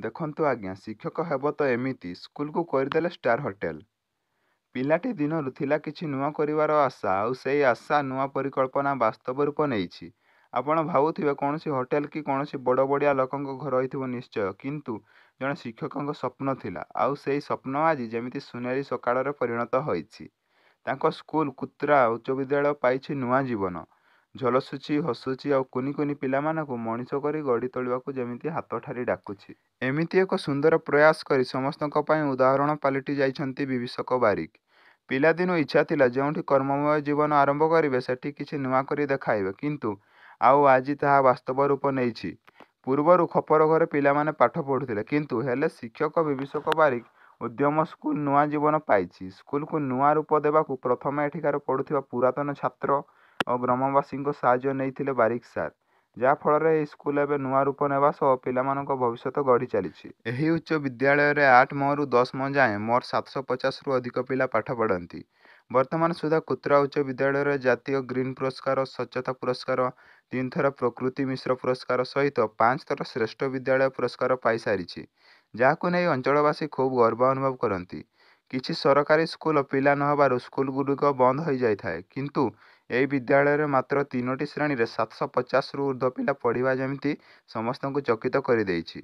ଦେଖନ୍ତୁ ଆଜ୍ଞା, ଶିକ୍ଷକ ହେବ ତ ଏମିତି ସ୍କୁଲକୁ କରିଦେଲେ ଷ୍ଟାର ହୋଟେଲ। ପିଲାଟି ଦିନରୁ ଥିଲା କିଛି ନୂଆ କରିବାର ଆଶା, ଆଉ ସେଇ ଆଶା ନୂଆ ପରିକଳ୍ପନା ବାସ୍ତବ ରୂପ ନେଇଛି। ଆପଣ ଭାବୁଥିବେ କୌଣସି ହୋଟେଲ କି କୌଣସି ବଡ଼ ବଡ଼ିଆ ଲୋକଙ୍କ ଘର ହୋଇଥିବ ନିଶ୍ଚୟ, କିନ୍ତୁ ଜଣେ ଶିକ୍ଷକଙ୍କ ସ୍ୱପ୍ନ ଥିଲା, ଆଉ ସେଇ ସ୍ୱପ୍ନ ଆଜି ଯେମିତି ସୁନେଲି ସକାଳରେ ପରିଣତ ହୋଇଛି। ତାଙ୍କ ସ୍କୁଲ କୁତ୍ରା ଉଚ୍ଚ ବିଦ୍ୟାଳୟ ପାଇଛି ନୂଆ ଜୀବନ। ଝଲସୁଛି, ହସୁଛି ଆଉ କୁନି କୁନି ପିଲାମାନଙ୍କୁ ମଣିଷ କରି ଗଢ଼ି ତୋଳିବାକୁ ଯେମିତି ହାତ ଠାରି ଡାକୁଛି। ଏମିତି ଏକ ସୁନ୍ଦର ପ୍ରୟାସ କରି ସମସ୍ତଙ୍କ ପାଇଁ ଉଦାହରଣ ପାଲଟି ଯାଇଛନ୍ତି ବିଭୀଷକ ବାରିକ। ପିଲାଦିନୁ ଇଚ୍ଛା ଥିଲା ଯେଉଁଠି କର୍ମମୟ ଜୀବନ ଆରମ୍ଭ କରିବେ ସେଠି କିଛି ନୂଆ କରି ଦେଖାଇବେ, କିନ୍ତୁ ଆଉ ଆଜି ତାହା ବାସ୍ତବ ରୂପ ନେଇଛି। ପୂର୍ବରୁ ଖପର ଘରେ ପିଲାମାନେ ପାଠ ପଢ଼ୁଥିଲେ, କିନ୍ତୁ ହେଲେ ଶିକ୍ଷକ ବିଭୀଷକ ବାରିକ ଉଦ୍ୟମ ସ୍କୁଲ ନୂଆ ଜୀବନ ପାଇଛି। ସ୍କୁଲକୁ ନୂଆ ରୂପ ଦେବାକୁ ପ୍ରଥମେ ଏଠିକାର ପଢ଼ୁଥିବା ପୁରାତନ ଛାତ୍ର ଓ ଗ୍ରାମବାସୀଙ୍କ ସାହାଯ୍ୟ ନେଇଥିଲେ ବାରିକ ସାର୍, ଯାହାଫଳରେ ଏହି ସ୍କୁଲ ଏବେ ନୂଆ ରୂପ ନେବା ସହ ପିଲାମାନଙ୍କ ଭବିଷ୍ୟତ ଗଢ଼ି ଚାଲିଛି। ଏହି ଉଚ୍ଚ ବିଦ୍ୟାଳୟରେ 8ମରୁ 10ମ ଯାଏଁ ମୋଟ 750ରୁ ଅଧିକ ପିଲା ପାଠ ପଢ଼ନ୍ତି। ବର୍ତ୍ତମାନ ସୁଦ୍ଧା କୁତ୍ରା ଉଚ୍ଚ ବିଦ୍ୟାଳୟରେ ଜାତୀୟ ଗ୍ରୀନ୍ ପୁରସ୍କାର, ସ୍ୱଚ୍ଛତା ପୁରସ୍କାର, 3 ଥର ପ୍ରକୃତି ମିଶ୍ର ପୁରସ୍କାର ସହିତ 5 ଥର ଶ୍ରେଷ୍ଠ ବିଦ୍ୟାଳୟ ପୁରସ୍କାର ପାଇସାରିଛି, ଯାହାକୁ ନେଇ ଅଞ୍ଚଳବାସୀ ଖୁବ୍ ଗର୍ବ ଅନୁଭବ କରନ୍ତି। କିଛି ସରକାରୀ ସ୍କୁଲ ପିଲା ନ ହେବାରୁ ସ୍କୁଲଗୁଡ଼ିକ ବନ୍ଦ ହୋଇଯାଇଥାଏ, କିନ୍ତୁ ଏହି ବିଦ୍ୟାଳୟରେ ମାତ୍ର 3ଟି ଶ୍ରେଣୀରେ 750ରୁ ଉର୍ଦ୍ଧ୍ୱ ପିଲା ପଢ଼ିବା ଯେମିତି ସମସ୍ତଙ୍କୁ ଚକିତ କରିଦେଇଛି।